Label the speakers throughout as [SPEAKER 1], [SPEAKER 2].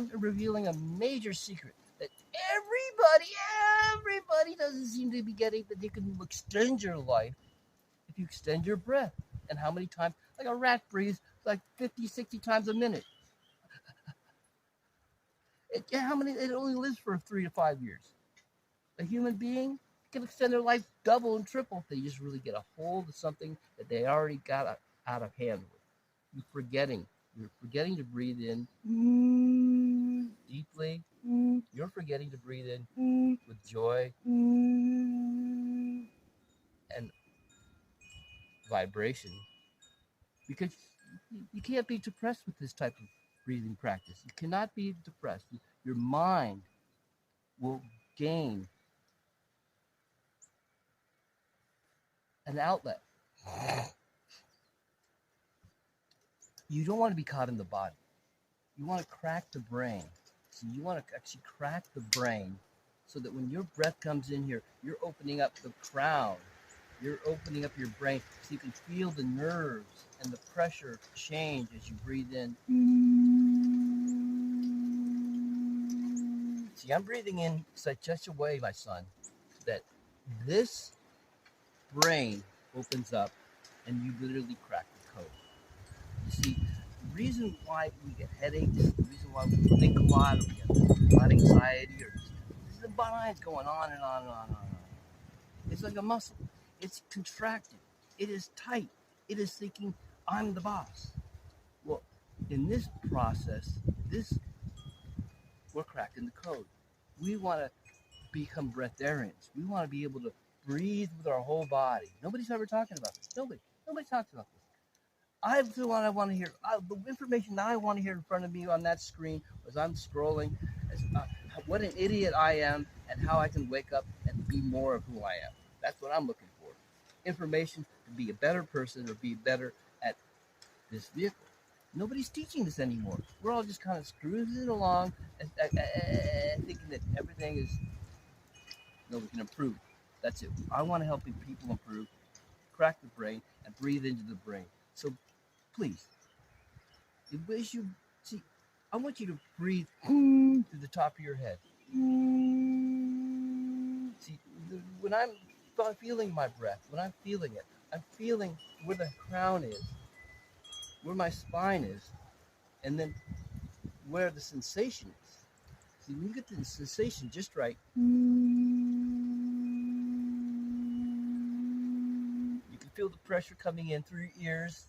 [SPEAKER 1] I'm revealing a major secret that everybody doesn't seem to be getting, that you can extend your life if you extend your breath. And how many times? Like a rat breathes like 50, 60 times a minute. How many? It only lives for 3 to 5 years. A human being can extend their life double and triple if they just really get a hold of something that they already got out of hand with. You're forgetting to breathe in deeply. You're forgetting to breathe in with joy and vibration, because you can't be depressed with this type of breathing practice. You cannot be depressed. Your mind will gain an outlet. You don't want to be caught in the body. You want to crack the brain. So you want to actually crack the brain so that when your breath comes in here, you're opening up the crown. You're opening up your brain so you can feel the nerves and the pressure change as you breathe in. See, I'm breathing in such a way, my son, that this brain opens up and you literally crack the code. You see, the reason why we get headaches, the reason why we think a lot, or we get a lot of anxiety, or the mind's going on and on and on and on. It's like a muscle. It's contracted. It is tight. It is thinking, I'm the boss. Well, in this process, we're cracking the code. We want to become breatharians. We want to be able to breathe with our whole body. Nobody's ever talking about this. Nobody talks about this. I'm the one I want to hear. The information that I want to hear in front of me on that screen as I'm scrolling is what an idiot I am and how I can wake up and be more of who I am. That's what I'm looking for. Information to be a better person or be better at this vehicle. Nobody's teaching this anymore. We're all just kind of cruising along and thinking that everything is, we can improve. That's it. I want to help people improve, crack the brain, and breathe into the brain. So please, I want you to breathe through the top of your head. See, when I'm feeling my breath, when I'm feeling it, I'm feeling where the crown is, where my spine is, and then where the sensation is. See, when you get the sensation just right, you can feel the pressure coming in through your ears,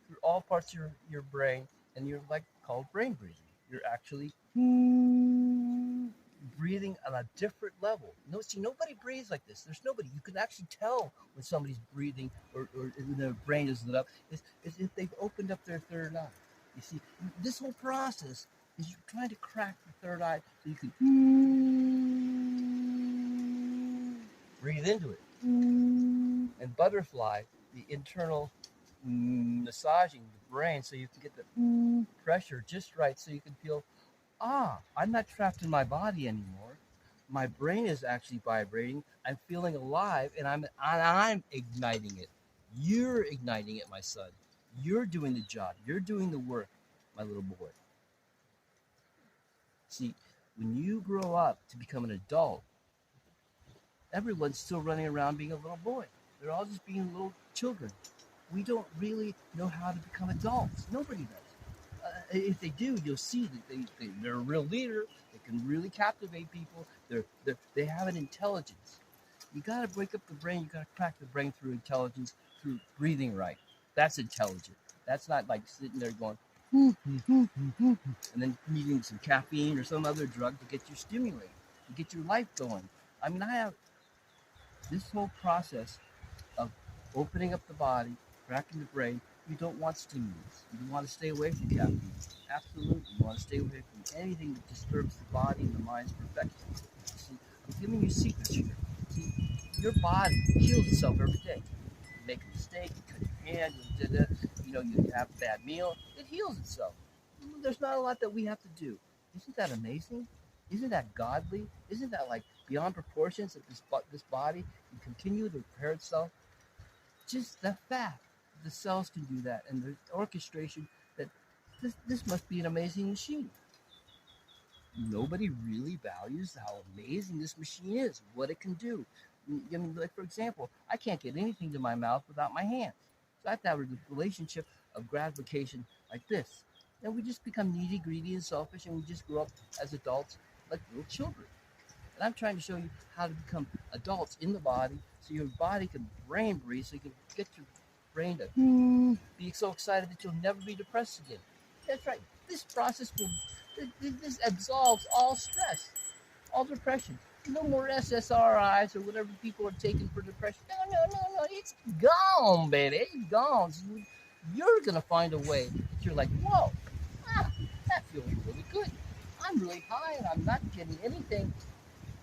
[SPEAKER 1] through all parts of your brain, and you're called brain breathing. You're actually breathing on a different level. No, see, nobody breathes like this. There's nobody. You can actually tell when somebody's breathing or when their brain is lit up. It's if they've opened up their third eye. You see, this whole process is you're trying to crack the third eye so you can breathe into it. And butterfly, the internal massaging the brain so you can get the pressure just right so you can feel, I'm not trapped in my body anymore. My brain is actually vibrating. I'm feeling alive, and I'm igniting it. You're igniting it, my son. You're doing the job. You're doing the work, my little boy. See, when you grow up to become an adult, everyone's still running around being a little boy. They're all just being little children. We don't really know how to become adults. Nobody does. If they do, you'll see that they're a real leader. They can really captivate people. They have an intelligence. You got to break up the brain. You got to crack the brain through intelligence, through breathing right. That's intelligent. That's not like sitting there going, and then needing some caffeine or some other drug to get you stimulated, to get your life going. I mean, I have this whole process of opening up the body, cracking the brain. You don't want stimulants. You want to stay away from caffeine. Absolutely. You want to stay away from anything that disturbs the body and the mind's perfection. See, I'm giving you secrets here. See, your body heals itself every day. You make a mistake, you cut your hand, you have a bad meal, it heals itself. There's not a lot that we have to do. Isn't that amazing? Isn't that godly? Isn't that beyond proportions that this body can continue to repair itself? Just the fact that the cells can do that, and the orchestration that this must be an amazing machine. nobody really values how amazing this machine is, what it can do. I mean, like for example, I can't get anything to my mouth without my hands. So I have to have a relationship of gratification like this. And we just become needy, greedy, and selfish, and we just grow up as adults like little children. And I'm trying to show you how to become adults in the body so your body can brain breathe, so you can get your brain to be so excited that you'll never be depressed again. That's right. This process will, this absolves all stress, all depression. No more SSRIs or whatever people are taking for depression. No, no, no, no. It's gone, baby. It's gone. So you're going to find a way that you're like, whoa, that feels really good. I'm really high and I'm not getting anything.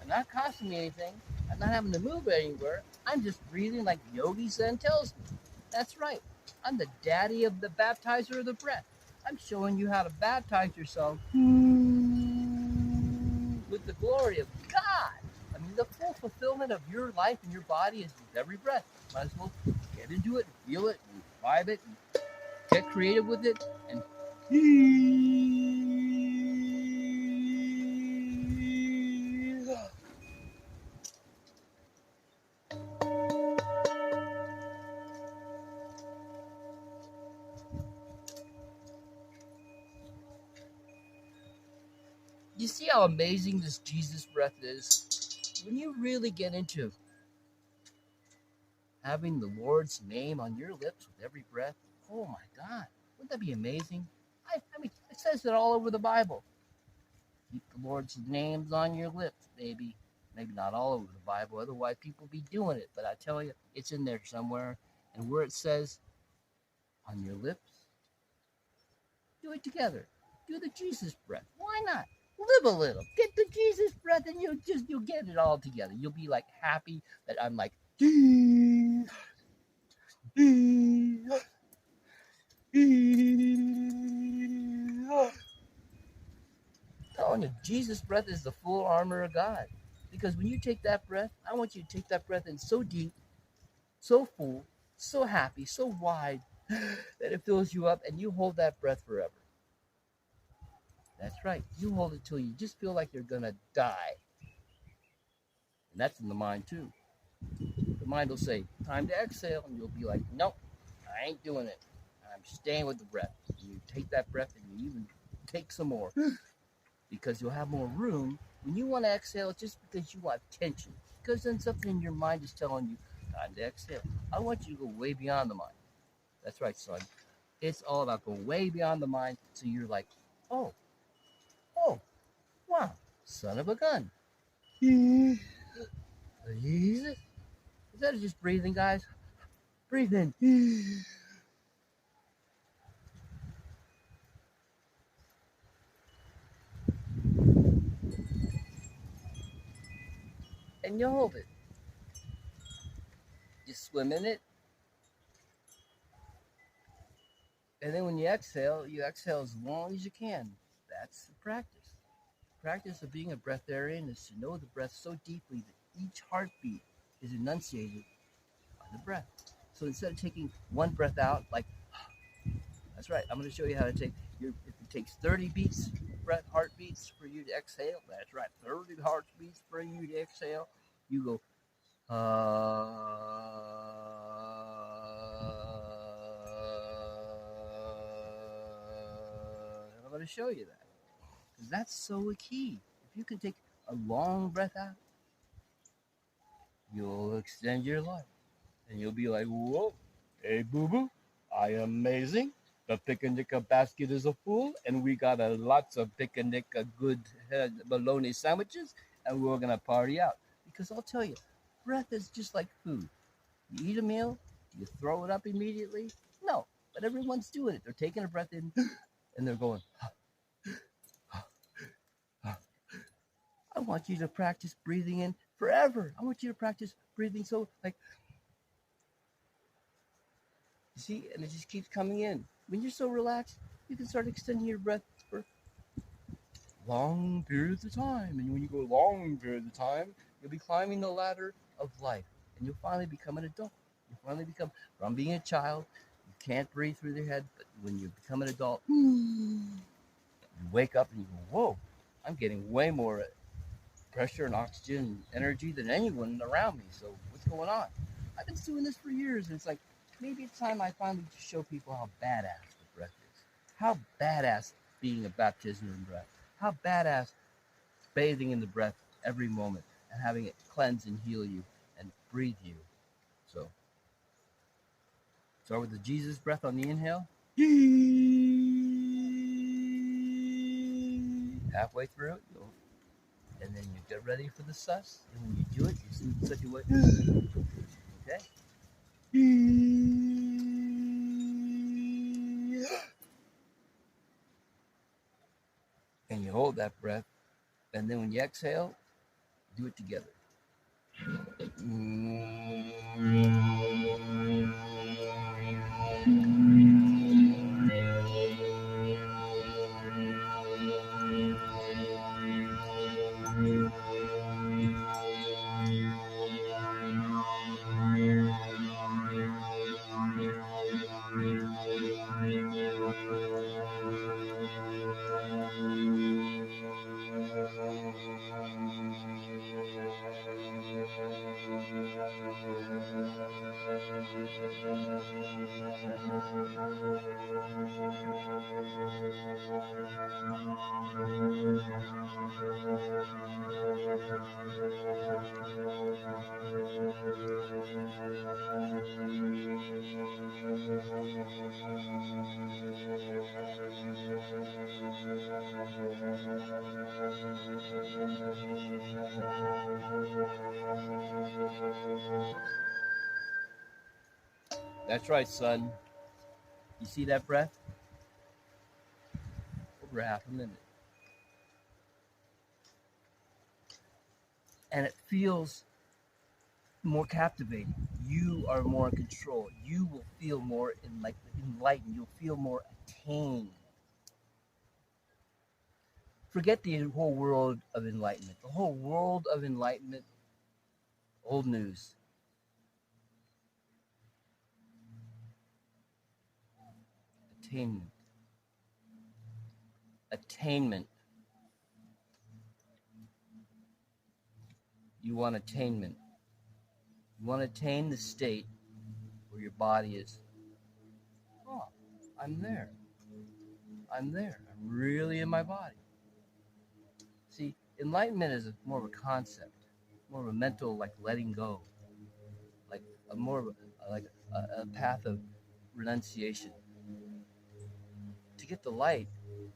[SPEAKER 1] I'm not costing me anything. I'm not having to move anywhere. I'm just breathing like YogiZen tells me. That's right. I'm the daddy of the baptizer of the breath. I'm showing you how to baptize yourself with the glory of God. I mean, the full fulfillment of your life and your body is with every breath. Might as well get into it, feel it, and vibe it, and get creative with it, and you see how amazing this Jesus breath is? When you really get into having the Lord's name on your lips with every breath, oh my God, wouldn't that be amazing? I mean, it says it all over the Bible. Keep the Lord's names on your lips, baby. Maybe not all over the Bible, otherwise people be doing it. But I tell you, it's in there somewhere. And where it says on your lips, do it together. Do the Jesus breath. Why not? Live a little. Get the Jesus breath, and you'll get it all together. You'll be like happy that I'm like telling you, Jesus breath is the full armor of God. Because when you take that breath, I want you to take that breath in so deep, so full, so happy, so wide that it fills you up, and you hold that breath forever. That's right. You hold it till you just feel like you're gonna die. And that's in the mind too. The mind will say, time to exhale, and you'll be like, nope, I ain't doing it. I'm staying with the breath. And you take that breath and you even take some more because you'll have more room. When you want to exhale, it's just because you want tension. Because then something in your mind is telling you, time to exhale. I want you to go way beyond the mind. That's right, son. It's all about going way beyond the mind. So you're like, oh, oh, wow, son of a gun. Jesus. Instead of just breathing, guys, breathe in. And you hold it. You swim in it. And then when you exhale as long as you can. That's the practice. The practice of being a breatharian is to know the breath so deeply that each heartbeat is enunciated by the breath. So instead of taking one breath out, like, that's right, I'm going to show you how to take if it takes 30 beats, heartbeats for you to exhale, that's right, 30 heartbeats for you to exhale, you go, I'm going to show you that. Because that's so key. If you can take a long breath out, you'll extend your life. And you'll be like, whoa, hey, boo-boo, I am amazing. The picnic basket is full, and we got lots of picnic good bologna sandwiches, and we're going to party out. Because I'll tell you, breath is just like food. You eat a meal, you throw it up immediately. No, but everyone's doing it. They're taking a breath in, and they're going, I want you to practice breathing in forever. I want you to practice breathing so, like, you see, and it just keeps coming in. When you're so relaxed, you can start extending your breath for long periods of time. And when you go long periods of time, you'll be climbing the ladder of life. And you'll finally become an adult. You'll finally become, from being a child, you can't breathe through your head, but when you become an adult, you wake up and you go, whoa, I'm getting way more pressure and oxygen and energy than anyone around me. So what's going on? I've been doing this for years, and it's like maybe it's time I finally just show people how badass the breath is. How badass being a baptism in breath. How badass bathing in the breath every moment and having it cleanse and heal you and breathe you. So start with the Jesus breath on the inhale. Halfway through it, and then you get ready for the sus. And when you do it, you see such a way. Okay. And you hold that breath. And then when you exhale, do it together. That's right, son. You see that breath? Over half a minute. And it feels more captivating. You are more in control. You will feel more enlightened. You'll feel more attained. Forget the whole world of enlightenment. The whole world of enlightenment, old news. Attainment. Attainment. You want attainment. You want to attain the state where your body is, oh, I'm there. I'm there. I'm really in my body. See, enlightenment is more of a concept, more of a mental, like letting go, like more of a path of renunciation. To get the light,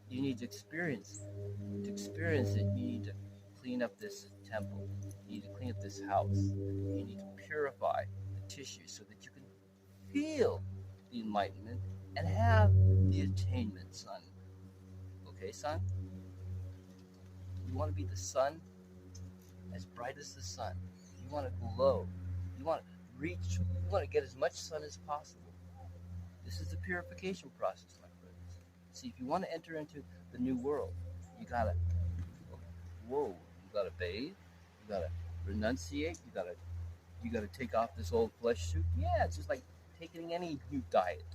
[SPEAKER 1] you need to experience. To experience it, you need to clean up this temple. You need to clean up this house. You need to purify the tissues so that you can feel the enlightenment and have the attainment, son. Okay, son? You want to be the sun, as bright as the sun. You want to glow. You want to reach. You want to get as much sun as possible. This is the purification process, my friends. See, if you want to enter into the new world, you gotta, you gotta bathe. You gotta renunciate. You gotta take off this old flesh suit. Yeah, it's just like taking any new diet.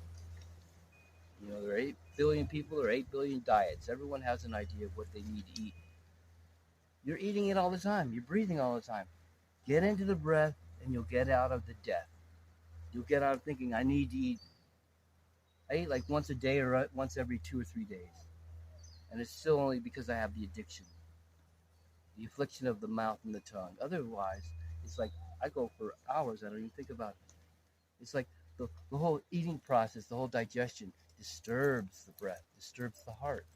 [SPEAKER 1] You know, there are 8 billion people, there are 8 billion diets. Everyone has an idea of what they need to eat. You're eating it all the time. You're breathing all the time. Get into the breath and you'll get out of the death. You'll get out of thinking, I need to eat. I eat like once a day or once every 2 or 3 days. And it's still only because I have the addiction, the affliction of the mouth and the tongue. Otherwise, it's like I go for hours. I don't even think about it. It's like the whole eating process, the whole digestion disturbs the breath, disturbs the heart.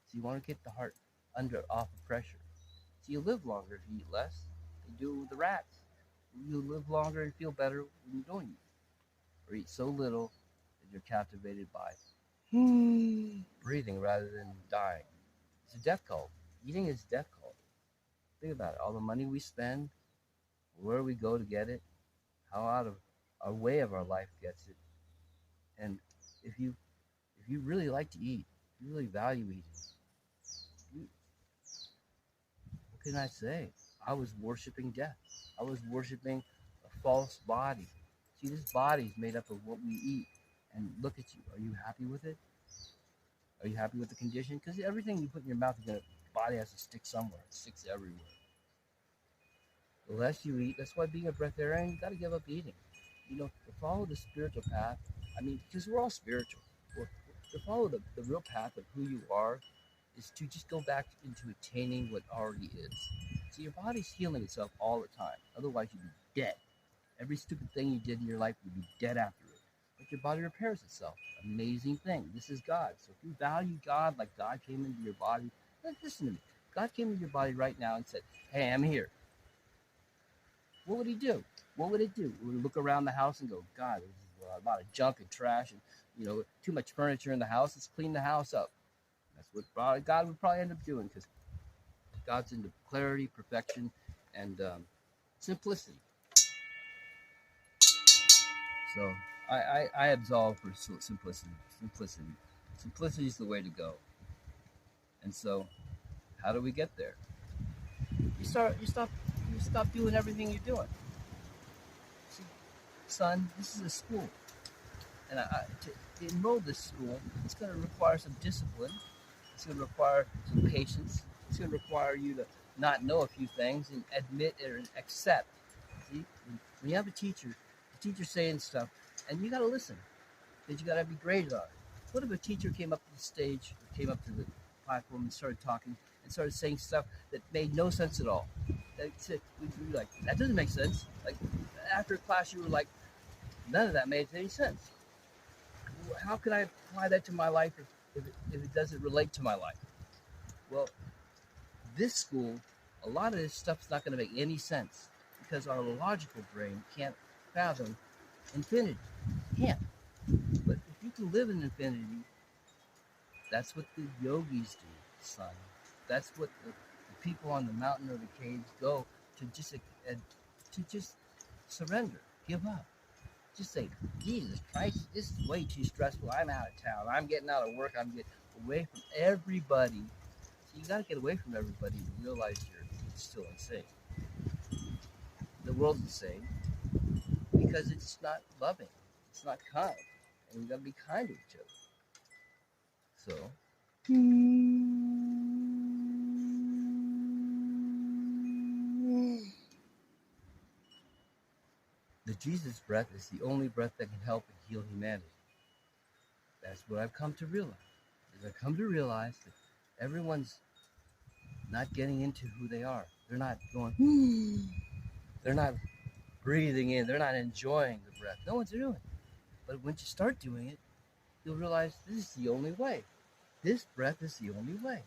[SPEAKER 1] So you want to get the heart off of pressure. So you live longer if you eat less. They do with the rats. You live longer and feel better when you don't eat. Or eat so little that you're captivated by breathing rather than dying. It's a death cult. Eating is death cult. Think about it. All the money we spend, where we go to get it, how out of our way of our life gets it. And if you really like to eat, if you really value eating, what can I say? I was worshiping death. I was worshiping a false body. See, this body is made up of what we eat. And look at you. Are you happy with it? Are you happy with the condition? Because everything you put in your mouth is going to body has to stick somewhere. It sticks everywhere. The less you eat, that's why being a breatharian, you got to give up eating. To follow the spiritual path, because we're all spiritual. To follow the real path of who you are is to just go back into attaining what already is. So your body's healing itself all the time. Otherwise, you'd be dead. Every stupid thing you did in your life would be dead after it. But your body repairs itself. Amazing thing. This is God. So if you value God like God came into your body, listen to me. God came into your body right now and said, hey, I'm here. What would he do? What would it do? It would look around the house and go, God, there's a lot of junk and trash and, too much furniture in the house. Let's clean the house up. That's what God would probably end up doing, because God's into clarity, perfection, and simplicity. So I absolve for simplicity. Simplicity is the way to go. And so, how do we get there? You stop doing everything you're doing. See, son, this is a school, and to enroll this school, it's going to require some discipline. It's going to require some patience. It's going to require you to not know a few things and admit or accept. See, when you have a teacher, the teacher's saying stuff, and you got to listen, because you got to be graded on it. What if a teacher came up to the stage, or came up to the platform and started talking and started saying stuff that made no sense at all? We'd be like, that doesn't make sense. Like, after class, you were like, none of that made any sense. How can I apply that to my life if it doesn't relate to my life? Well, this school, a lot of this stuff's not going to make any sense, because our logical brain can't fathom infinity. Can't. But if you can live in infinity, that's what the yogis do, son. That's what the people on the mountain or the caves go to just surrender, give up. Just say, Jesus Christ, this is way too stressful. I'm out of town. I'm getting out of work. I'm getting away from everybody. So you got to get away from everybody to realize you're still insane. The world's insane because it's not loving. It's not kind. And you got to be kind to each other. So, the Jesus breath is the only breath that can help and heal humanity. That's what I've come to realize. I've come to realize that everyone's not getting into who they are. They're not going, they're not breathing in. They're not enjoying the breath. No one's doing it. But once you start doing it, you'll realize this is the only way. This breath is the only way.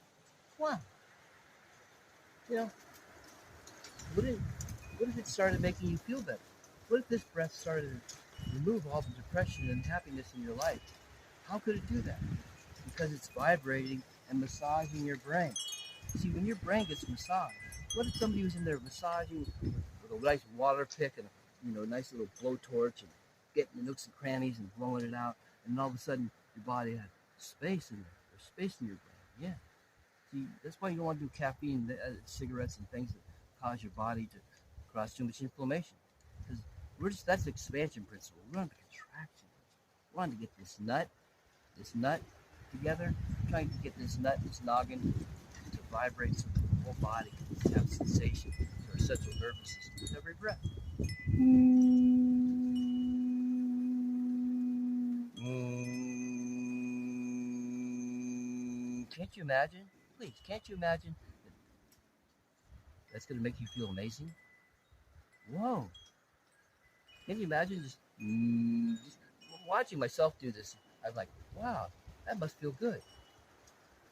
[SPEAKER 1] Wow. What if it started making you feel better? What if this breath started to remove all the depression and happiness in your life? How could it do that? Because it's vibrating and massaging your brain. See, when your brain gets massaged, what if somebody was in there massaging with a nice water pick and a nice little blowtorch and getting the nooks and crannies and blowing it out, and all of a sudden your body had space in there. There's space in your brain. Yeah. See, that's why you don't want to do caffeine, cigarettes, and things that cause your body to cause too much inflammation. Because that's the expansion principle. We're on the contraction principle. We're on to get this nut together, trying to get this noggin to vibrate so the whole body can have sensation to our central nervous system with every breath. Can't you imagine? Please, can't you imagine that that's going to make you feel amazing? Whoa. Can you imagine just watching myself do this? I'm like, wow, that must feel good.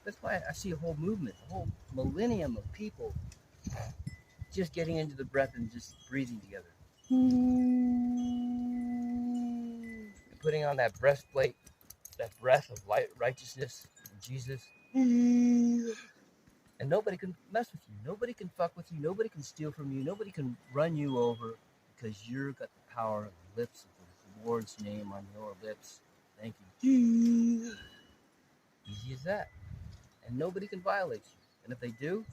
[SPEAKER 1] That's why I see a whole movement, a whole millennium of people just getting into the breath and just breathing together. And putting on that breastplate, that breath of light, righteousness, and Jesus. And nobody can mess with you. Nobody can fuck with you. Nobody can steal from you. Nobody can run you over, because you've got the power of the lips of the Lord's name on your lips. Thank you. Easy as that. And nobody can violate you. And if they do,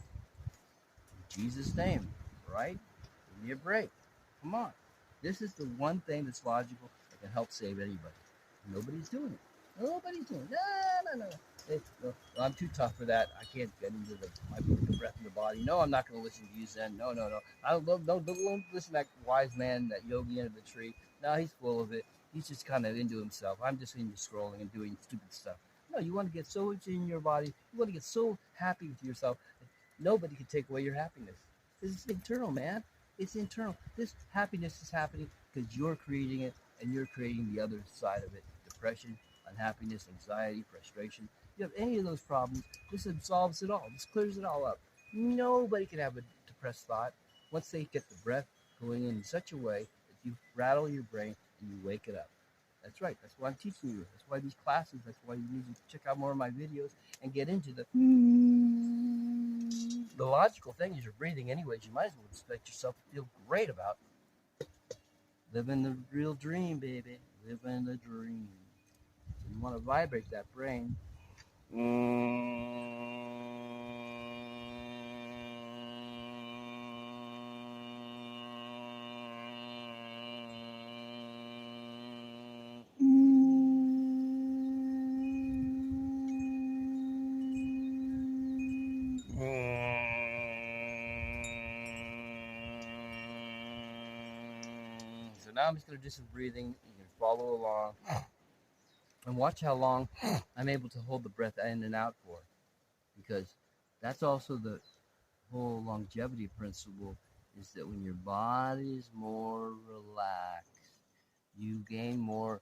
[SPEAKER 1] in Jesus' name, right? Give me a break. Come on. This is the one thing that's logical that can help save anybody. Nobody's doing it. Nobody's doing it. No. No, I'm too tough for that. I can't get into the breath in the body. No, I'm not going to listen to you, Zen. No. I don't listen to that wise man, that yogi under the tree. No, he's full of it. He's just kind of into himself. I'm just into scrolling and doing stupid stuff. No, you want to get so much in your body. You want to get so happy with yourself. Nobody can take away your happiness. This is internal, man. It's internal. This happiness is happening because you're creating it and you're creating the other side of it. Depression, unhappiness, anxiety, frustration. You have any of those problems, this absolves it all. This clears it all up. Nobody can have a depressed thought once they get the breath going in such a way that you rattle your brain and you wake it up. That's right. That's why I'm teaching you. That's why these classes, that's why you need to check out more of my videos and get into the logical thing is you're breathing anyways. You might as well just let yourself feel great about living the real dream, baby. Living the dream. So you want to vibrate that brain. So now I'm just going to do some breathing. You can follow along and watch how long I'm able to hold the breath in and out for, because that's also the whole longevity principle, is that when your body is more relaxed, you gain more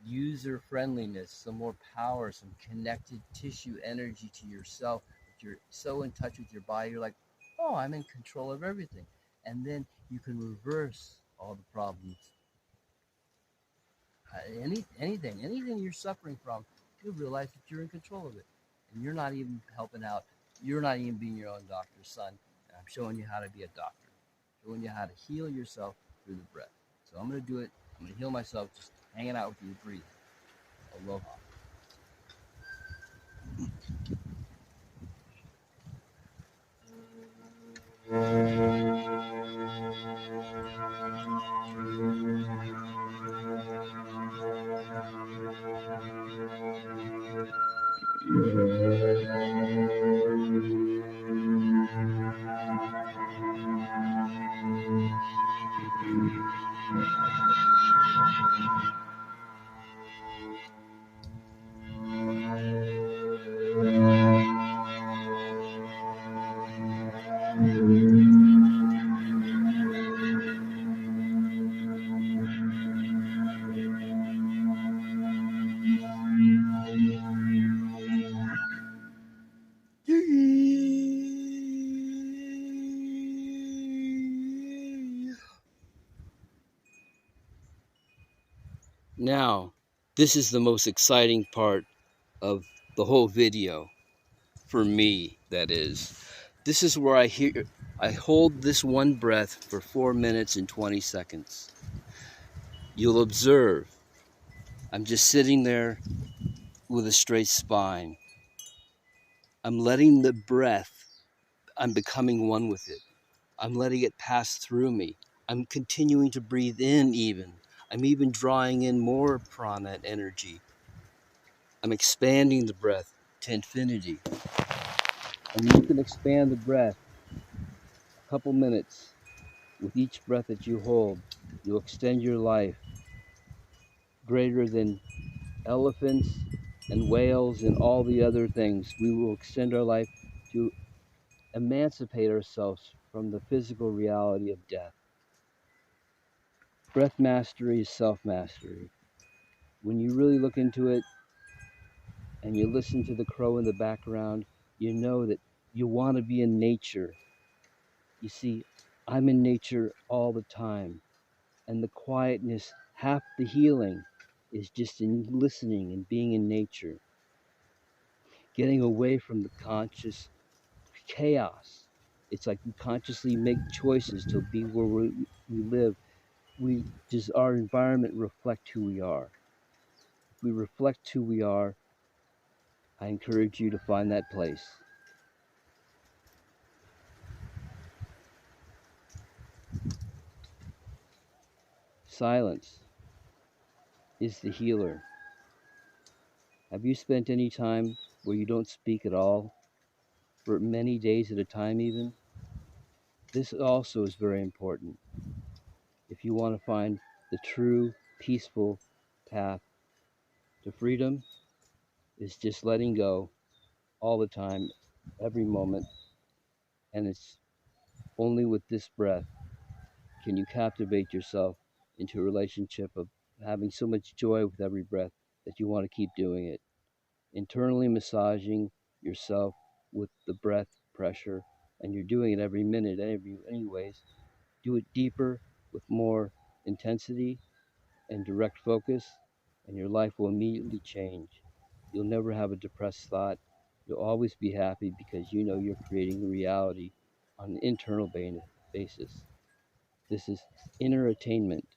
[SPEAKER 1] user friendliness, some more power, some connected tissue energy to yourself. You're so in touch with your body, you're like, oh, I'm in control of everything. And then you can reverse all the problems. Anything you're suffering from, you realize that you're in control of it. And you're not even helping out. You're not even being your own doctor's son. And I'm showing you how to be a doctor, showing you how to heal yourself through the breath. So I'm going to do it. I'm going to heal myself just hanging out with you, breathing. Aloha. Now, this is the most exciting part of the whole video, for me, that is. This is where I hold this one breath for 4 minutes and 20 seconds. You'll observe, I'm just sitting there with a straight spine. I'm letting the breath, I'm becoming one with it. I'm letting it pass through me. I'm continuing to breathe in even. I'm even drawing in more prana energy. I'm expanding the breath to infinity. And you can expand the breath a couple minutes with each breath that you hold. You'll extend your life greater than elephants and whales and all the other things. We will extend our life to emancipate ourselves from the physical reality of death. Breath mastery is self-mastery. When you really look into it and you listen to the crow in the background, you know that you want to be in nature. You see, I'm in nature all the time. And the quietness, half the healing, is just in listening and being in nature. Getting away from the conscious chaos. It's like we consciously make choices to be where we live. Does our environment reflect who we are? If we reflect who we are, I encourage you to find that place. Silence.
[SPEAKER 2] is the healer. Have you spent any time where you don't speak at all, for many days at a time even? This also is very important. If you want to find the true, peaceful path to freedom, is just letting go all the time, every moment, and it's only with this breath can you captivate yourself into a relationship of having so much joy with every breath that you want to keep doing it. Internally massaging yourself with the breath pressure, and you're doing it every minute, anyways. Do it deeper with more intensity and direct focus, and your life will immediately change. You'll never have a depressed thought. You'll always be happy because you know you're creating reality on an internal basis. This is inner attainment.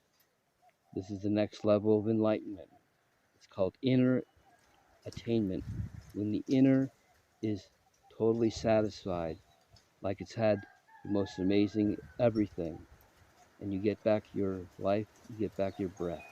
[SPEAKER 2] This is the next level of enlightenment. It's called inner attainment. When the inner is totally satisfied, like it's had the most amazing everything, and you get back your life, you get back your breath.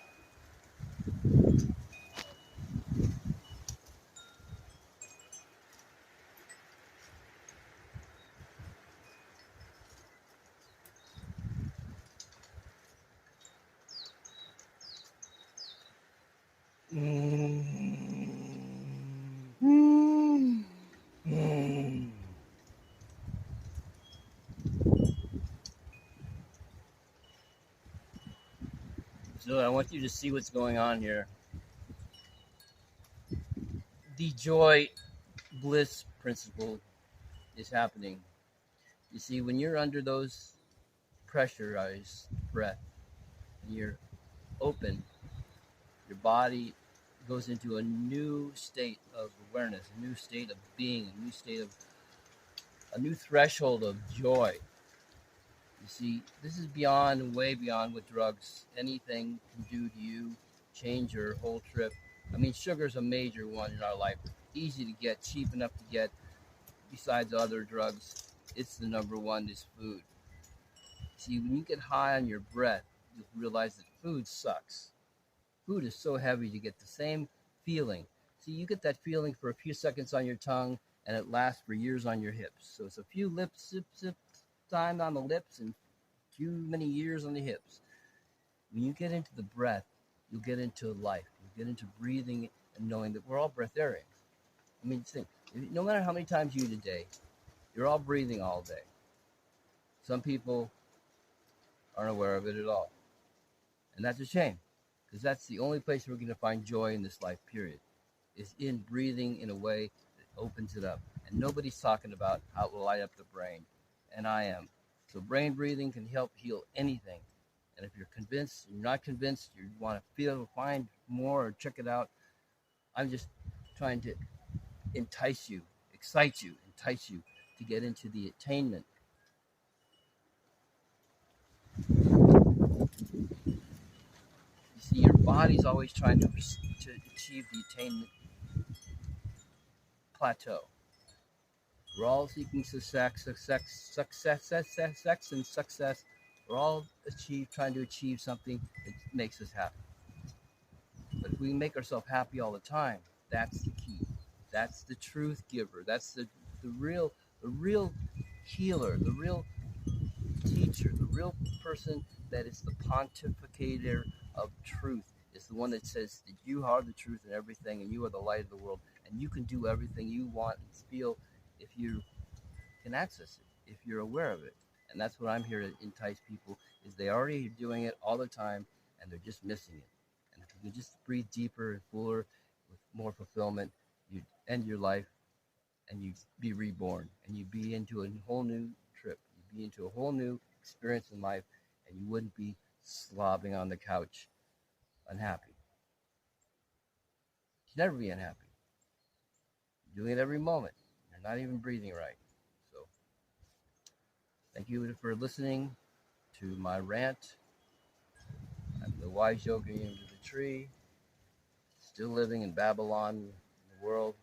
[SPEAKER 1] So I want you to see what's going on here. The joy bliss principle is happening. You see, when you're under those pressurized breath and you're open, your body goes into a new state of awareness, a new state of being, a new threshold of joy. You see, this is beyond, way beyond what drugs, anything can do to you, change your whole trip. I mean, sugar's a major one in our life. Easy to get, cheap enough to get. Besides other drugs, it's the number one is food. See, when you get high on your breath, you'll realize that food sucks. Food is so heavy to get the same feeling. See, you get that feeling for a few seconds on your tongue, and it lasts for years on your hips. So it's a few sip time on the lips and few many years on the hips. When you get into the breath, you'll get into life. You'll get into breathing and knowing that we're all breatharians. I mean, think, no matter how many times you eat a day, you're all breathing all day. Some people aren't aware of it at all. And that's a shame, because that's the only place we're going to find joy in this life, period, is in breathing in a way that opens it up. And nobody's talking about how it will light up the brain. And I am. So brain breathing can help heal anything. And if you're convinced, you're not convinced, you want to feel, find more, or check it out, I'm just trying to entice you, excite you, entice you to get into the attainment. You see, your body's always trying to achieve the attainment plateau. We're all seeking success, and success. We're all trying to achieve something that makes us happy. But if we make ourselves happy all the time, that's the key. That's the truth giver. That's the real healer, the real teacher, the real person that is the pontificator of truth. Is the one that says that you are the truth in everything, and you are the light of the world, and you can do everything you want and feel if you can access it, if you're aware of it. And that's what I'm here to entice people, is they already are doing it all the time, and they're just missing it. And if you can just breathe deeper and fuller with more fulfillment, you end your life and you be reborn, and you be into a whole new trip. You'd be into a whole new experience in life, and you wouldn't be slobbing on the couch unhappy. You'd never be unhappy. You're doing it every moment. You're not even breathing right. So thank you for listening to my rant. I'm the wise yogi under the tree, still living in Babylon, in the world.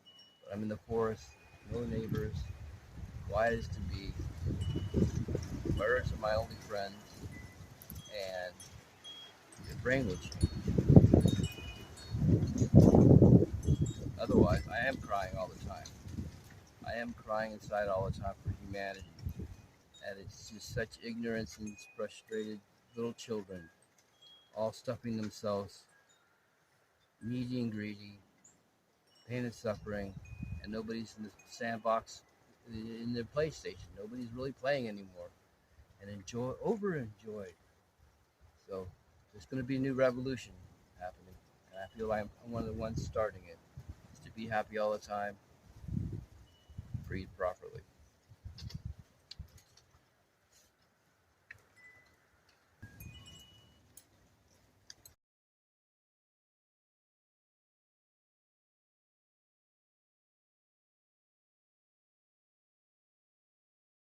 [SPEAKER 1] But I'm in the forest, no neighbors, quiet as can be. Birds are my only friends, and your brain will change. Otherwise, I am crying all the time. I am crying inside all the time for humanity. And it's just such ignorance and frustrated little children, all stuffing themselves, needy and greedy, pain and suffering, and nobody's in the sandbox in their PlayStation. Nobody's really playing anymore and overenjoyed. So there's going to be a new revolution happening, and I feel like I'm one of the ones starting it. Is to be happy all the time, breathe properly.